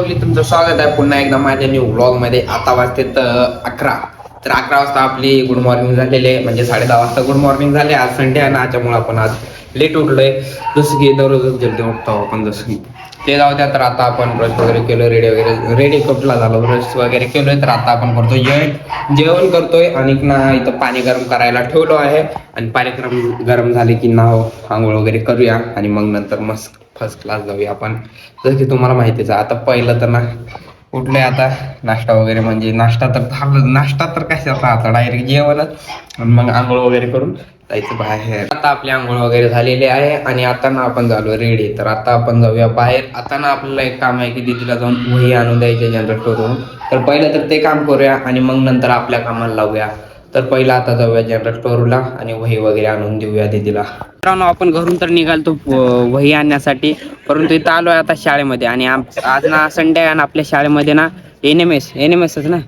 Lovely तुमचं स्वागत आहे पुन्हा एकदा माझ्या न्यू व्लॉग मध्ये. आता वाजते 11. तर 11 वाजता आपली गुड मॉर्निंग झालेले, म्हणजे 10:30 वाजता गुड मॉर्निंग झाले. आज संडे आहे ना, त्याच्यामुळे आपण आज लेट उठलोय. जसं की दररोजच जल्दी उठतो आपण, जसं की ते जाऊ द्या. तर आता आपण ब्रश वगैरे केलं, रेडी कपला झालो, ब्रश वगैरे केलोय. तर आता आपण करतोय जेवण करतोय. आणि ना इथं पाणी गरम करायला ठेवलो आहे. आणि पाणी गरम झाले की नाव आंघोळ वगैरे करूया आणि मग नंतर मस्त फर्स्ट क्लास जाऊया आपण. जसं की तुम्हाला माहितीच आहे, आता पहिलं तर ना उठलोय, आता नाश्ता वगैरे, म्हणजे नाश्ता तर कशाचा, आता डायरेक्ट जेवणच. मग आंघोळ वगैरे करून जायचं बाहेर. आता आपली आंघोळ वगैरे झालेली आहे आणि आता ना आपण झालो रेडी. तर आता आपण जाऊया बाहेर. आता ना आपल्याला एक काम आहे की दीदीला जाऊन वही आणून द्यायचे जनरल स्टोरवरून. तर पहिलं तर ते काम करूया आणि मग नंतर आपल्या कामाला लावूया. तर पहिला आता जाऊया जनरल स्टोअरला आणि वही वगैरे आणून देऊया दीदीला. मित्रांनो, आपण घरून तर निघालतो वही आणण्यासाठी, परंतु इथं आलोय आता शाळेमध्ये. आणि आज ना संडे आहे आणि आपल्या शाळेमध्ये ना एनएमएसच ना,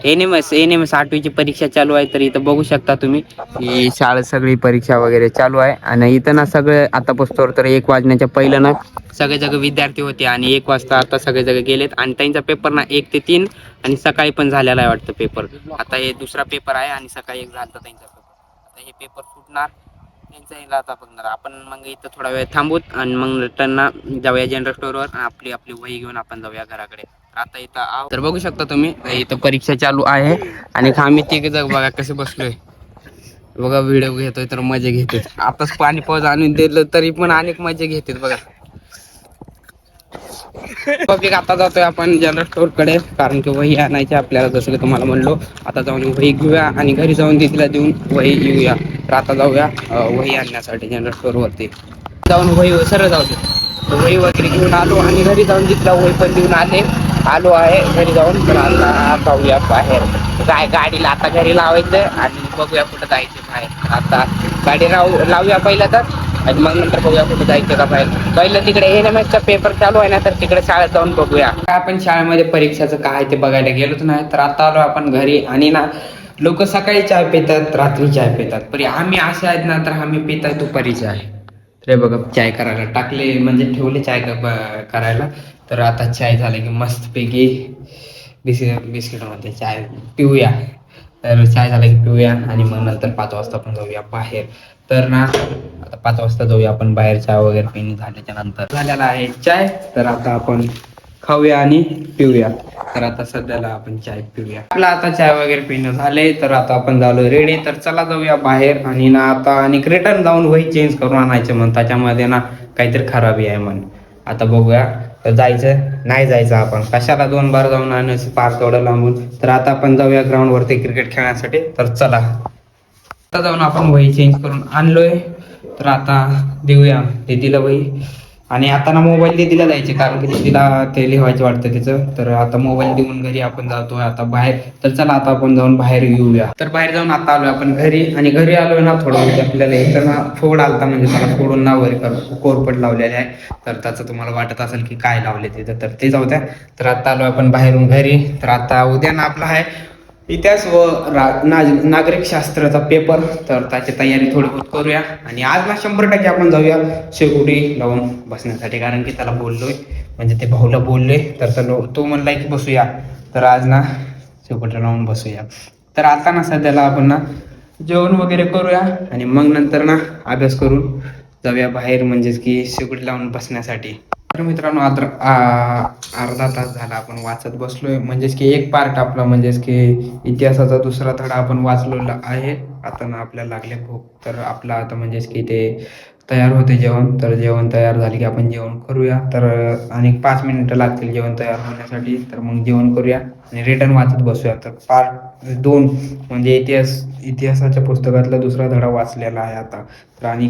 एनएमएस 8वीची परीक्षा चालू आहे. तर इथं बघू शकता तुम्ही की शाळेत सगळी परीक्षा वगैरे चालू आहे. आणि इथं ना सगळे आता पोचतो तर 1 वाजण्याच्या पहिलं ना सगळे जग विद्यार्थी होते आणि 1 वाजता आता सगळे जग गेलेत. आणि त्यांचा पेपर ना 1 ते 3 आणि सकाळी पण झालेला आहे वाटतं पेपर. आता हे दुसरा पेपर आहे आणि सकाळी एक झाला त्यांचा पेपर. आता हे पेपर फुटणार, त्यांचा येईल आता बघणार आपण. मग इथं थोडा वेळ थांबूत आणि मग त्यांना जाऊया जनरल स्टोअरवर. आपली वही घेऊन आपण जाऊया घराकडे. आता इथं तर बघू शकता तुम्ही, इथं परीक्षा चालू आहे आणि आम्ही तिघ जग बघा कसे बसलोय, बघा व्हिडिओ घेतोय तर मजा घेतोय. आताच पाणी पाऊस आणून दिलं तरी पण अनेक मजा घेतात बघा. पब्लिक आता जातोय आपण जनरल स्टोअर कडे, कारण की वही आणायची आपल्याला. जसं की तुम्हाला म्हणलो, आता जाऊन वही घेऊया आणि घरी जाऊन दीदीला देऊन वही घेऊया. तर आता जाऊया वही आणण्यासाठी जनरल स्टोअर वरती जाऊन वही सरळ जाऊ दे. वही वगैरे घेऊन आलो आणि घरी जाऊन दीदीला वही पण देऊन आलो आहे घरी जाऊन. तर आता जाऊया बाहेर. गाडीला आता घरी लावायचं आणि बघूया कुठं जायचं बाहेर. आता गाडी लावूया पहिला तर, आणि मग नंतर बघूया कुठे जायचं का बाहेर. पहिलं तिकडे एनएमएसचा पेपर चालू आहे ना, तर तिकडे शाळेत जाऊन बघूया. आपण शाळेमध्ये परीक्षाचं काय ते बघायला गेलोच नाही. तर आता आलो आपण घरी. आणि ना लोक सकाळी चाय पितात, रात्री चाय पितात, पण आम्ही असे आहेत ना, तर आम्ही पितात दुपारी चाय. तर बघा चाय करायला टाकले, म्हणजे ठेवले चाय करायला. तर आता चाय झाले की मस्तपैकी बिस्किटमध्ये चाय पिऊया. तर चाय झाला की पिऊया आणि मग नंतर 5 वाजता पण जाऊया बाहेर. तर ना आता 5 वाजता जाऊया आपण बाहेर. चाय वगैरे पिणे झाल्याच्या नंतर झालेला आहे चाय. तर आता आपण खाऊया आणि पिऊया. तर आता सध्याला आपण चाय पिऊया. आपला आता चाय वगैरे पिणं झाले, तर आता आपण झालो रेडी. तर चला जाऊया बाहेर. आणि ना आता आणि रिटर्न जाऊन वही चेंज करून आणायचं म्हण, त्याच्यामध्ये ना काहीतरी खराबी आहे म्हण. आता बघूया तर जायचं नाही जायचं, आपण कशाला 2 बार जाऊन आणायचं पार तेवढं लांबून. तर आता आपण जाऊया ग्राउंड वरती क्रिकेट खेळण्यासाठी. तर चला आता जाऊन आपण वही चेंज करून आणलोय. तर आता देऊया दीदीला वही. आणि आता ना मोबाईल दीदीला द्यायचे, कारण की दीदीला ते लिहायचं वाटतं तिचं. तर आता मोबाईल देऊन घरी आपण जातोय आता बाहेर. तर चला आता आपण जाऊन बाहेर येऊया. तर बाहेर जाऊन आता आलोय आपण घरी. आणि घरी आलोय ना, थोडं म्हणजे आपल्याला इथं ना फोड आलता, म्हणजे त्याला फोडून ना वगैरे कोरपट लावलेले आहे. तर त्याचं तुम्हाला वाटत असेल की काय लावले तिथं, तर ते जाऊ द्या. तर आता आलोय आपण बाहेरून घरी. तर आता उद्या ना आपला आहे इतिहास व नागरिक शास्त्राचा पेपर. तर त्याची तयारी थोडी बहुत करूया. आणि आज ना 100% आपण जाऊया शेकोटी लावून बसण्यासाठी, कारण की त्याला बोललोय, म्हणजे ते भाऊला बोललोय. तर तो म्हणलाय की बसूया. तर आज ना शेकोटी लावून बसूया. तर आता ना सध्याला आपण ना जेवण वगैरे करूया आणि मग नंतर ना अभ्यास करून जाऊया बाहेर, म्हणजेच की शेकोटी लावून बसण्यासाठी. तर मित्रांनो, अर्धा तास झाला आपण वाचत बसलोय, म्हणजेच की एक पार्ट आपला, म्हणजेच की इतिहासाचा दुसरा धडा आपण वाचलेला आहे. आता ना आपल्याला लागले भूक. तर आपला आता म्हणजेच की ते तयार होते जेवण. तर जेवण तयार झाले की आपण जेवण करूया. तर आणि 5 मिनिटं लागतील जेवण तयार होण्यासाठी. तर मग जेवण करूया आणि रिटर्न वाचत बसूया. तर पार्ट 2 म्हणजे इतिहासाच्या पुस्तकातला दुसरा धडा वाचलेला आहे आता. तर आणि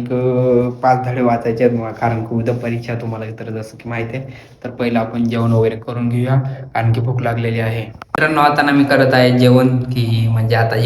5 धडे वाचायचे आहेत मला, कारण की उद्या परीक्षा तुम्हाला तर जसं की माहिती आहे. तर पहिलं आपण जेवण वगैरे करून घेऊया, कारण की भूक लागलेली आहे. मित्रांनो, आता ना मी करत आहे जेवण, की म्हणजे आता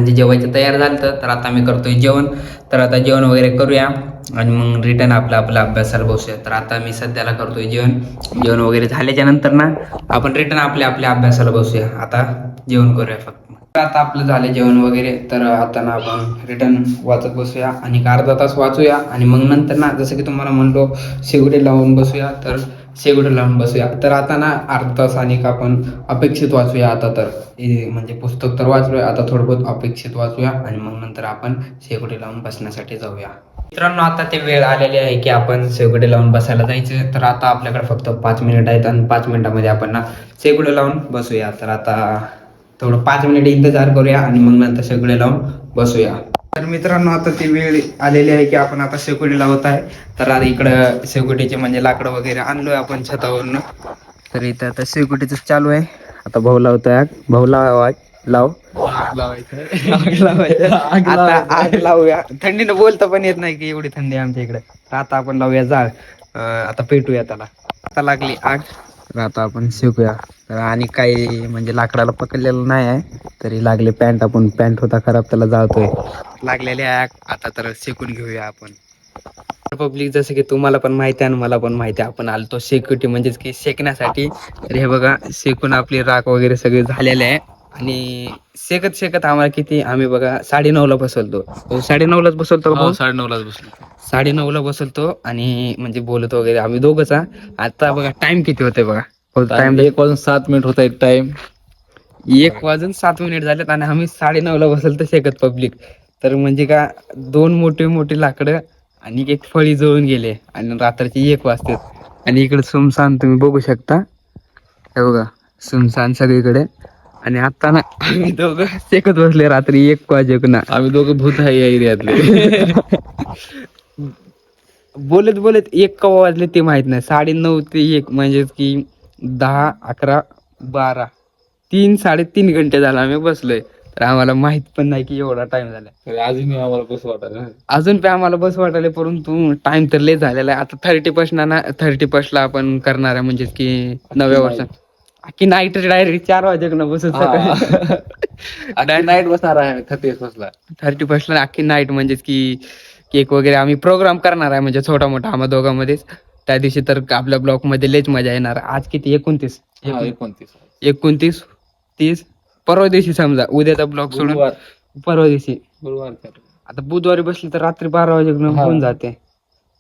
जेवायचं तयार झालं. तर आता मी करतोय जेवण. तर आता जेवण वगैरे करूया आणि मग रिटर्न आपला अभ्यासाला बसूया. तर आता मी सध्याला करतोय जेवण वगैरे झाल्याच्या नंतर ना आपण रिटर्न आपल्या अभ्यासाला बसूया. आता जेवण करूया फक्त. आता आपलं झालं जेवण वगैरे, तर आता ना आपण रिटर्न वाचत बसूया आणि एक अर्धा तास वाचूया आणि मग नंतर ना जसं की तुम्हाला म्हणलो शेवटे लावून बसूया, तर शेवटे लावून बसूया. तर आता ना अर्धा तास आणि आपण अपेक्षित वाचूया. आता तर म्हणजे पुस्तक तर वाचलोय, आता थोडं बहुत अपेक्षित वाचूया आणि मग नंतर आपण शेवटे लावून बसण्यासाठी जाऊया. मित्रांनो, आता ते वेळ आलेली आहे की आपण शेवटे लावून बसायला जायचं. तर आता आपल्याकडे फक्त 5 मिनिट आहेत आणि 5 मिनिटामध्ये आपण ना शेवटे लावून बसूया. तर आता थोडं 5 मिनिट इंतजार करूया आणि मग नंतर शेगडी लावून बसूया. तर मित्रांनो, आता ती वेळ आलेली आहे की आपण आता शेकोटी लावत आहे. तर आता इकडं शेकोटीचे म्हणजे लाकडं वगैरे आणलोय आपण छतावरून. तर इथं आता शेकोटीच चालू आहे. आता भाऊ लावतोय आग. भाऊ लाव आता आग लावूया. थंडीनं बोलता पण येत नाही की एवढी थंडी आहे आमच्या इकडे. तर आता आपण लावूया जाळ. आता पेटूया त्याला. आता लागली आग, तर आता आपण शेकूया. आणि काही म्हणजे लाकडाला पकडलेलं नाही आहे, तरी लागले पॅन्ट होता खराब, त्याला जाळतोय. लागलेले आहे आता, तर शेकून घेऊया आपण. पब्लिक, जसं की तुम्हाला पण माहिती आहे आणि मला पण माहिती आहे, आपण आलतो शेकोटी म्हणजेच की शेकण्यासाठी. तर हे बघा, शेकून आपली राख वगैरे सगळे झालेले आहे. आणि शेकत शेकत आम्हाला किती, आम्ही बघा 9:30ला बसवतो. 9:30लाच बसवतो. 9:30लाच बसलो. 9:30ला बसवतो आणि म्हणजे बोलतो वगैरे आम्ही दोघंच. आता बघा टाइम किती होते बघा. टाइम 1:07 होता एक टाइम. 1:07 झालेत आणि आम्ही 9:30ला बसवतो शेकत पब्लिक. तर म्हणजे का, 2 मोठे मोठे लाकडं आणि एक फळी जळून गेले आणि रात्रीचे 1 वाजते. आणि इकडे सुमसान तुम्ही बघू शकता. हे बघा, सुमसान सगळीकडे. आणि आता ना आम्ही दोघं शेकत बसले रात्री 1 वाजेक. आम्ही दोघं भूत आहे या एरियातले. बोलत बोलत 1 कवा वाजले ते माहित नाही. 9:30 ते 1 म्हणजेच की 10, 11, 12, 3-3.5 घंटे झाला आम्ही बसलोय. तर आम्हाला माहित पण नाही की एवढा टाइम झाला. अजूनही आम्हाला बस वाटायला. अजून पण आम्हाला बस वाटायला, परंतु टाइम तर लय झालेला आहे. आता 31st ला आपण करणार आहे, म्हणजेच की 9व्या वर्षात की नाईट डायरेक्ट 4 वाजेक बसून नाईट बसणार आहे 31st ला अख्खी नाईट. म्हणजेच की केक वगैरे आम्ही प्रोग्राम करणार आहे, म्हणजे छोटा मोठा आम्हा दोघांमध्येच. त्या दिवशी तर आपल्या ब्लॉक मध्ये लयच मजा येणार. आज किती, 29, 30, परवा दिवशी समजा, उद्याचा ब्लॉक सोडून परवा दिवशी. आता बुधवारी बसली तर रात्री 12 वाजे होऊन जाते.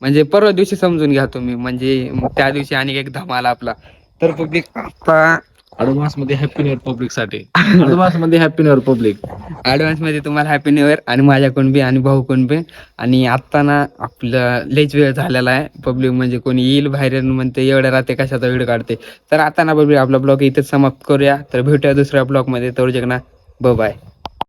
म्हणजे परवा दिवशी समजून घ्या तुम्ही. म्हणजे मग त्या दिवशी आणि एक धमाल आपला. तर पब्लिक, आता ऍडव्हान्स मध्ये हॅपी न्यू इयर पब्लिक साठी. ऍडव्हान्स मध्ये happy new year public. Advance मध्ये तुम्हाला हॅपी न्यू इयर आणि माझ्याकडून बी आणि भाऊकडून बी. आणि आता ना आपलं लयच वेळ झालेला आहे पब्लिक. म्हणजे कोणी येईल बाहेर म्हणते एवढ्या रात्री कशाचा व्हिडिओ काढते. तर आता ना पब्लिक, आपला ब्लॉग इथेच समाप्त करूया. तर भेटूया दुसऱ्या ब्लॉग मध्ये. तर ना बाय.